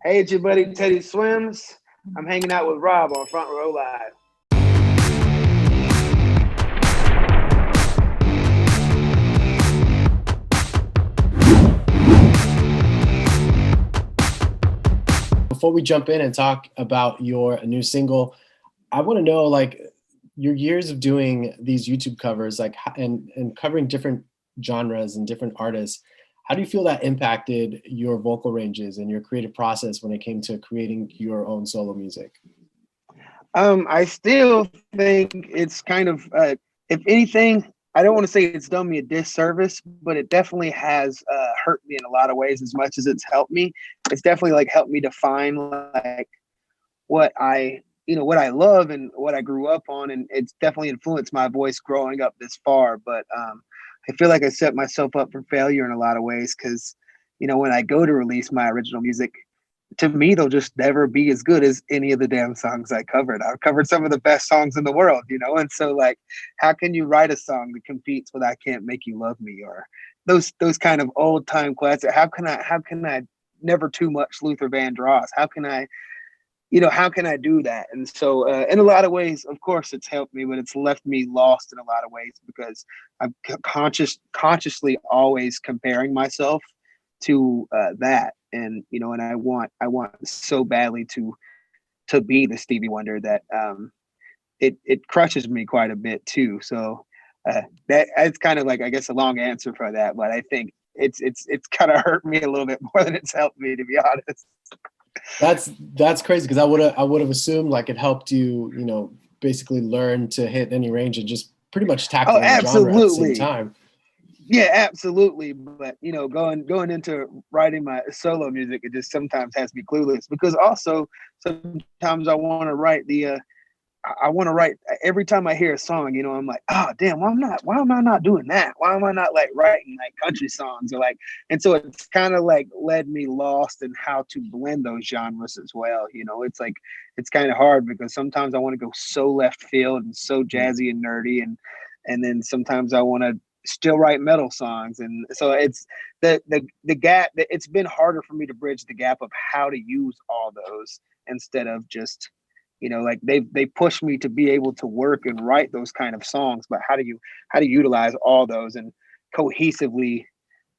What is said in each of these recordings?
Hey, it's your buddy Teddy Swims. I'm hanging out with Rob on Front Row Live. Before we jump in and talk about your new single, I want to know, like, your years of doing these YouTube covers, like, and covering different genres and different artists. How do you feel that impacted your vocal ranges and your creative process when it came to creating your own solo music? I still think it's kind of, if anything, I don't want to say it's done me a disservice, but it definitely has hurt me in a lot of ways. As much as it's helped me, it's definitely like helped me define like what what I love and what I grew up on, and it's definitely influenced my voice growing up this far. But I feel like I set myself up for failure in a lot of ways because when I go to release my original music, to me, they'll just never be as good as any of the damn songs I covered. I've covered some of the best songs in the world, and so like, how can you write a song that competes with "I Can't Make You Love Me" or those kind of old time classics? How can I never too much Luther Vandross? How can I do that? And so, in a lot of ways, of course, it's helped me, but it's left me lost in a lot of ways because I'm consciously always comparing myself to that, and I want so badly to be the Stevie Wonder that it crushes me quite a bit too. So that's kind of like, I guess, a long answer for that, but I think it's kind of hurt me a little bit more than it's helped me, to be honest. That's crazy because I would have assumed like it helped you, basically learn to hit any range and just pretty much tackle Oh, any genre at the same absolutely. time. Yeah, absolutely. But going into writing my solo music, it just sometimes has me clueless because also sometimes I want to write every time I hear a song, I'm like, oh damn, why am I not doing that? Why am I not like writing like country songs or like, and so it's kind of like led me lost in how to blend those genres as well. It's like, it's kind of hard because sometimes I want to go so left field and so jazzy and nerdy, and then sometimes I want to still write metal songs. And so it's the gap that it's been harder for me to bridge the gap of how to use all those instead of just like they push me to be able to work and write those kind of songs, but how do you utilize all those and cohesively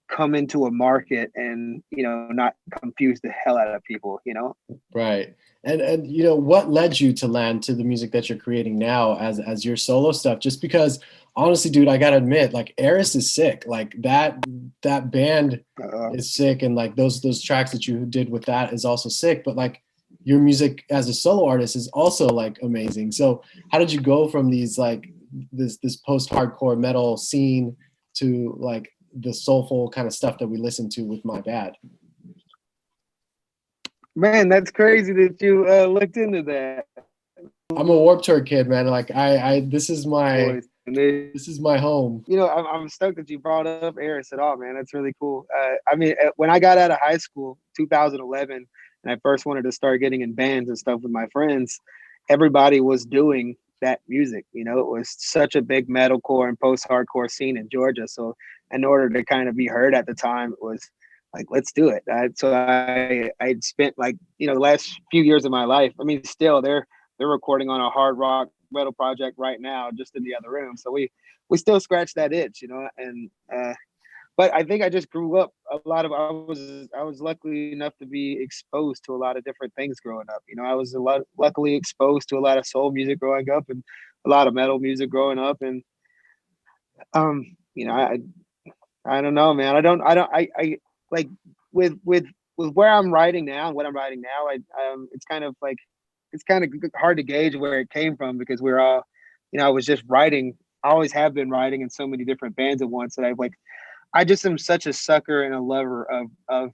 come into a market and not confuse the hell out of people. Right. And what led you to land to the music that you're creating now as your solo stuff? Just because honestly, dude, I gotta admit, like, Eris is sick. Like that band is sick, and like those tracks that you did with that is also sick. But like, your music as a solo artist is also like amazing. So how did you go from these like this post-hardcore metal scene to like the soulful kind of stuff that we listen to with My Bad? Man, that's crazy that you looked into that. I'm a Warped Tour kid, man. Like I this is Boys, my home. I'm stoked that you brought up Eris at all, man. That's really cool. I mean, when I got out of high school, 2011, and I first wanted to start getting in bands and stuff with my friends, everybody was doing that music. It was such a big metalcore and post-hardcore scene in Georgia. So in order to kind of be heard at the time, it was like, let's do it. So I spent like, the last few years of my life. I mean, still they're recording on a hard rock metal project right now, just in the other room. So we still scratch that itch, and but I think I just grew up I was lucky enough to be exposed to a lot of different things growing up. I was luckily exposed to a lot of soul music growing up and a lot of metal music growing up. And um, I don't know, man. I like with where I'm writing now and what I'm writing now, it's kind of like, it's kind of hard to gauge where it came from because we're all, I was just writing. I always have been writing in so many different bands at once that I just am such a sucker and a lover of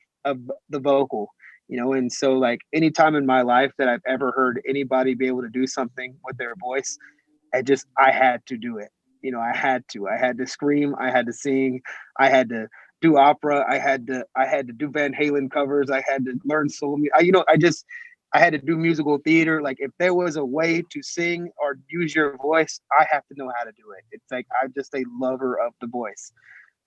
the vocal, and so like any time in my life that I've ever heard anybody be able to do something with their voice, I had to do it. I had to scream, I had to sing, I had to do opera, I had to do Van Halen covers, I had to learn soul music. I had to do musical theater. Like, if there was a way to sing or use your voice, I have to know how to do it. It's like, I'm just a lover of the voice.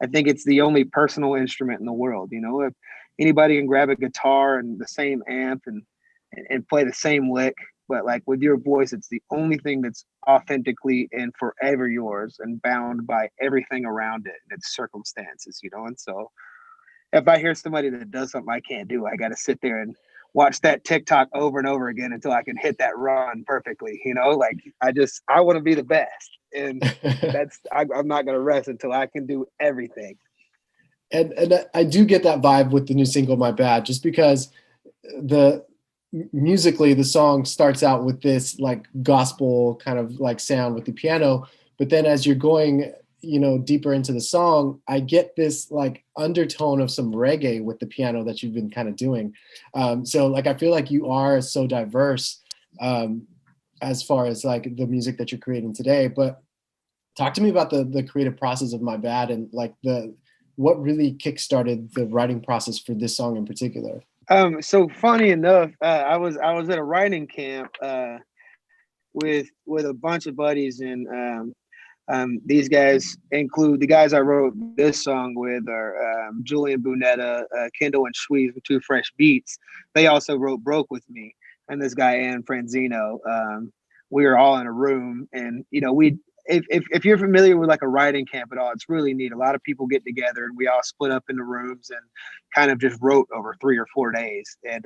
I think it's the only personal instrument in the world. If anybody can grab a guitar and the same amp and play the same lick, but like with your voice, it's the only thing that's authentically and forever yours and bound by everything around it and its circumstances, you know. And so if I hear somebody that does something I can't do, I got to sit there and watch that TikTok over and over again until I can hit that run perfectly. You know, like I want to be the best, and I'm not gonna rest until I can do everything. And I do get that vibe with the new single "My Bad," just because the musically the song starts out with this like gospel kind of like sound with the piano, but then as you're going, you know, deeper into the song, I get this like undertone of some reggae with the piano that you've been kind of doing. So like I feel like you are so diverse as far as like the music that you're creating today. But talk to me about the creative process of "My Bad" and like what really kickstarted the writing process for this song in particular. So funny enough, I was at a writing camp with a bunch of buddies, and these guys include the guys I wrote this song with are Julian Bunetta, Kendall and Schweez with Two Fresh Beats. They also wrote "Broke" with me, and this guy Ann Franzino. We were all in a room, and you know we. If you're familiar with like a writing camp at all, it's really neat. A lot of people get together and we all split up into rooms and kind of just wrote over 3 or 4 days. And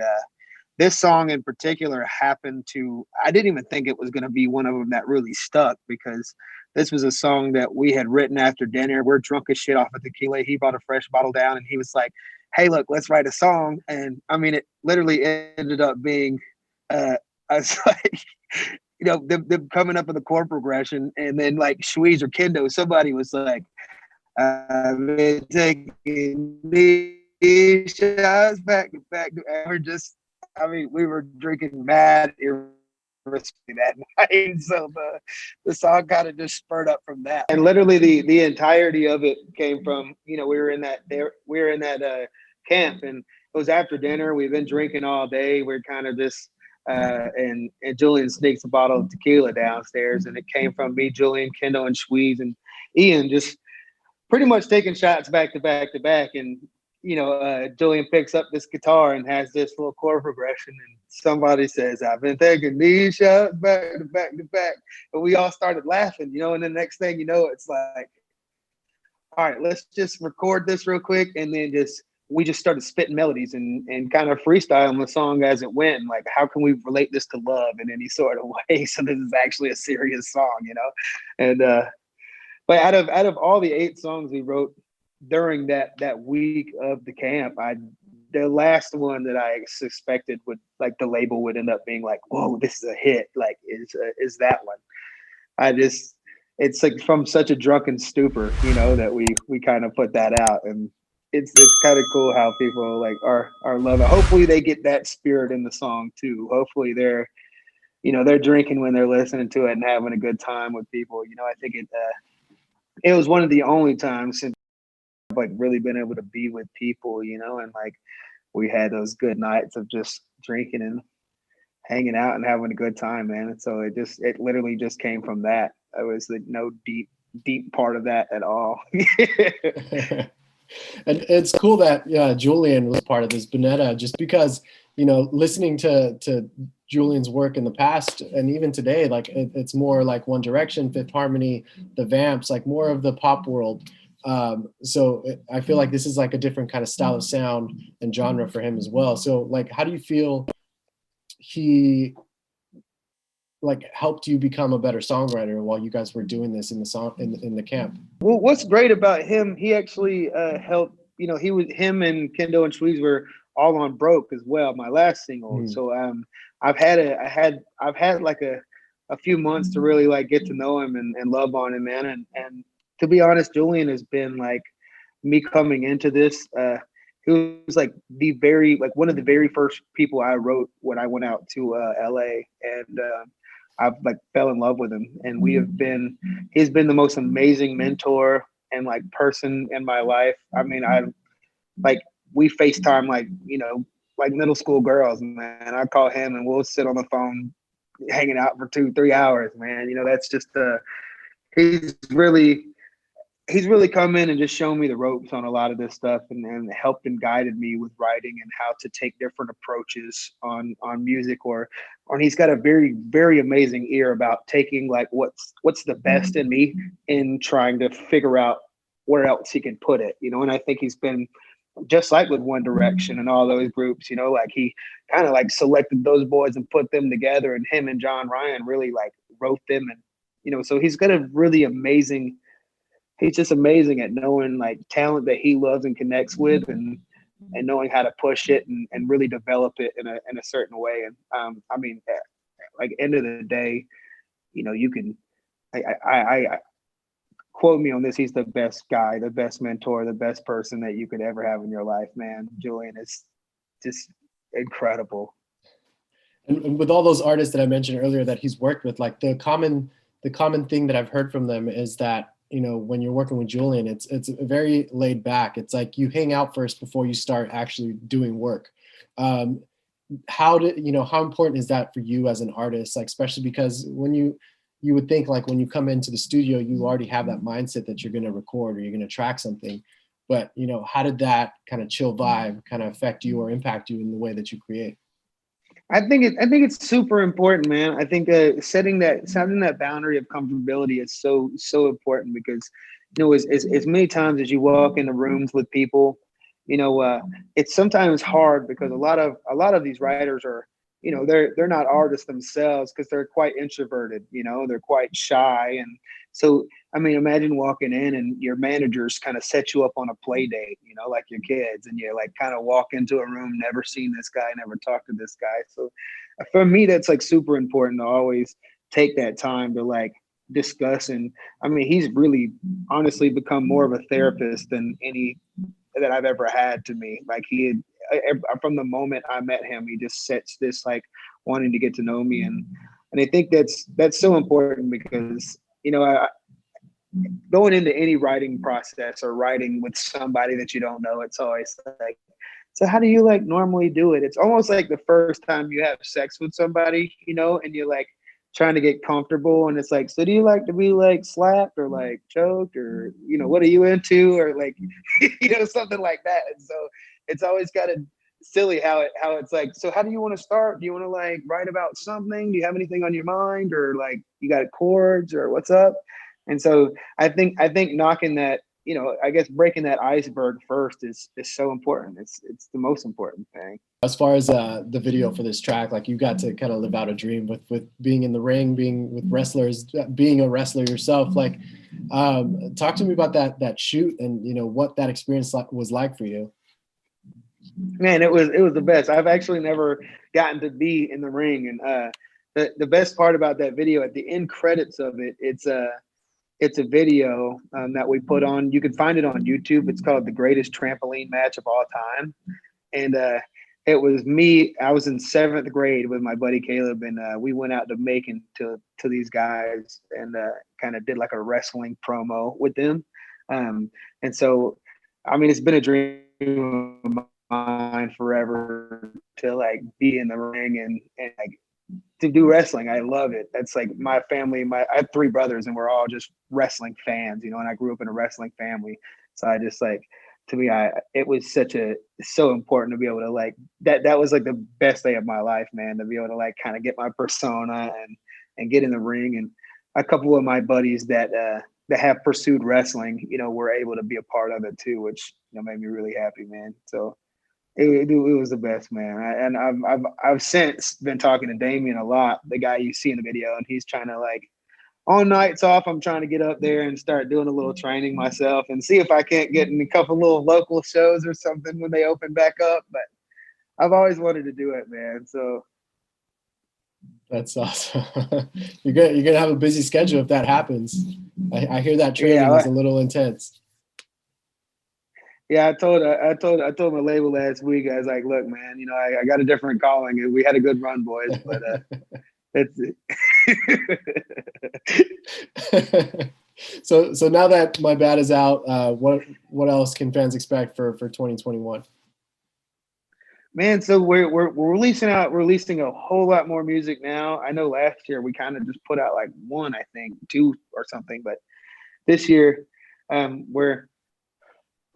this song in particular happened to, I didn't even think it was going to be one of them that really stuck, because this was a song that we had written after dinner. We're drunk as shit off of tequila. He brought a fresh bottle down and he was like, hey, look, let's write a song. And I mean, it literally ended up being, I was like, you know, them coming up with the chord progression. And then like Schweez or Kendo, somebody was like, I've been taking these shots back to back. And we're just, I mean, we were drinking mad irresponsibly that night. So the song kind of just spurred up from that. And literally the entirety of it came from, you know, we were in that camp, and it was after dinner. We've been drinking all day. We're kind of just and Julian sneaks a bottle of tequila downstairs, and it came from me, Julian, Kendall, and Schweez, and Ian just pretty much taking shots back to back to back. And you know, Julian picks up this guitar and has this little chord progression, and somebody says, "I've been taking these shots back to back to back," and we all started laughing, you know. And the next thing you know, it's like, all right, let's just record this real quick, and then we just started spitting melodies and kind of freestyling the song as it went. Like, how can we relate this to love in any sort of way? So this is actually a serious song, you know? And but out of all the 8 songs we wrote during that week of the camp, the last one that I suspected would, like, the label would end up being like, whoa, this is a hit, like, is that one. It's like from such a drunken stupor, you know, that we kind of put that out. And it's kind of cool how people like are loving. Hopefully they get that spirit in the song too. Hopefully they're drinking when they're listening to it and having a good time with people. You know, I think it was one of the only times since I've like really been able to be with people, you know, and like we had those good nights of just drinking and hanging out and having a good time, man. And so it literally just came from that. It was no deep part of that at all. And it's cool that Julian was part of this, Bunetta, just because, you know, listening to Julian's work in the past and even today, like it's more like One Direction, Fifth Harmony, the Vamps, like more of the pop world. So I feel like this is like a different kind of style of sound and genre for him as well. So like, how do you feel he like helped you become a better songwriter while you guys were doing this in the camp? Well, what's great about him, he actually helped. You know, him and Kendo and Schweez were all on "Broke" as well, my last single. So I've had like a few months to really like get to know him and love on him, man. And to be honest, Julian has been like me coming into this. He was like one of the very first people I wrote when I went out to LA, and I've like fell in love with him, and he's been the most amazing mentor and like person in my life. I mean, we FaceTime like, you know, like middle school girls, man. I call him and we'll sit on the phone hanging out for 2-3 hours, man. You know, that's just he's really he's really come in and just shown me the ropes on a lot of this stuff, and helped and guided me with writing and how to take different approaches on music, or he's got a very, very amazing ear about taking like what's the best in me and trying to figure out where else he can put it, and I think he's been just like with One Direction and all those groups, like he kind of like selected those boys and put them together, and him and John Ryan really like wrote them, and so he's got a really amazing, he's just amazing at knowing like talent that he loves and connects with, and knowing how to push it and really develop it in a certain way. And I mean, like end of the day, you can, I quote me on this. He's the best guy, the best mentor, the best person that you could ever have in your life, man. Julian is just incredible. And with all those artists that I mentioned earlier that he's worked with, like the common thing that I've heard from them is that, when you're working with Julian, it's very laid back. It's like you hang out first before you start actually doing work. How important is that for you as an artist? Like, especially because when you would think like when you come into the studio, you already have that mindset that you're going to record or you're going to track something. But, how did that kind of chill vibe kind of affect you or impact you in the way that you create? I think it's super important, man. I think setting that boundary of comfortability is so important, because as many times as you walk into rooms with people, it's sometimes hard because a lot of these writers are, they're not artists themselves because they're quite introverted, they're quite shy. And so, I mean, imagine walking in and your managers kind of set you up on a play date, like your kids, and you like kind of walk into a room, never seen this guy, never talked to this guy. So for me, that's like super important to always take that time to like discuss. And I mean, he's really honestly become more of a therapist than any that I've ever had to me. Like from the moment I met him, he just sets this like wanting to get to know me. And I think that's so important because, going into any writing process or writing with somebody that you don't know, it's always like, so how do you like normally do it? It's almost like the first time you have sex with somebody, and you're like trying to get comfortable, and it's like, so do you like to be like slapped or like choked, or what are you into, or like something like that. And so it's always kind of silly how it's like, so how do you want to start? Do you want to like write about something? Do you have anything on your mind, or like you got chords, or what's up? And so I think knocking that, I guess breaking that iceberg first is so important. It's the most important thing. As far as the video for this track, like you got to kind of live out a dream with being in the ring, being with wrestlers, being a wrestler yourself. Like, talk to me about that shoot and what that experience was like for you. Man, it was the best. I've actually never gotten to be in the ring, and the best part about that video, at the end credits of it, it's a video that we put on. You can find it on YouTube. It's called The Greatest Trampoline Match of All Time. And it was me. I was in 7th grade with my buddy Caleb, and we went out to Macon to these guys and kind of did like a wrestling promo with them. And so, I mean, it's been a dream of mine forever to like be in the ring and like to do wrestling. I love it. That's like my family. I have 3 brothers, and we're all just wrestling fans, and I grew up in a wrestling family. So I just like, to me, it was so important to be able to like, that was like the best day of my life, man, to be able to like kind of get my persona and get in the ring. And a couple of my buddies that have pursued wrestling, were able to be a part of it too, which, made me really happy, man. So it was the best, man. And I've since been talking to Damien a lot, the guy you see in the video, and he's trying to like, on nights off, I'm trying to get up there and start doing a little training myself and see if I can't get in a couple little local shows or something when they open back up. But I've always wanted to do it, man. So that's awesome. You're gonna have a busy schedule if that happens. I hear that training is a little intense. Yeah, I told my label last week. I was like, look, man, I got a different calling, and we had a good run, boys, but that's it. So now that My Bad is out, what else can fans expect for 2021? Man, so we're releasing a whole lot more music now. I know last year we kind of just put out like one, I think, 2 or something, but this year We're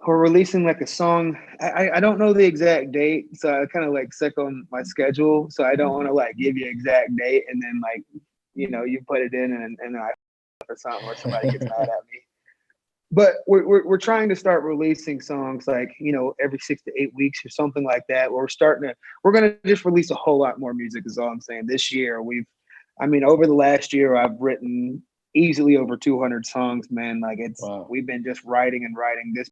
releasing like a song. I don't know the exact date, so I kind of like sick on my schedule. So I don't want to like give you exact date and then like, you know, you put it in and I or something or somebody gets mad at me. But we're trying to start releasing songs like, you know, every 6 to 8 weeks or something like that. Where we're gonna just release a whole lot more music is all I'm saying. This year over the last year I've written easily over 200 songs, man. Like Wow. we've been just writing and writing. This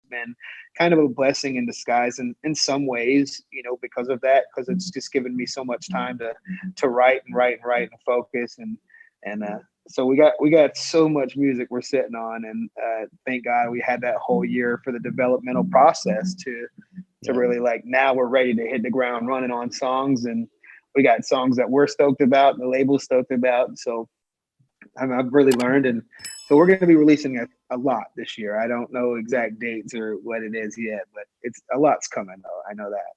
been kind of a blessing in disguise in some ways, you know, because of that, because it's just given me so much time to write and write and write and focus and so we got so much music we're sitting on, and thank God we had that whole year for the developmental process to really like, now we're ready to hit the ground running on songs, and we got songs that we're stoked about, the label's stoked about. So I've really learned, and so we're going to be releasing a lot this year. I don't know exact dates or what it is yet, but it's a lot's coming though. I know that.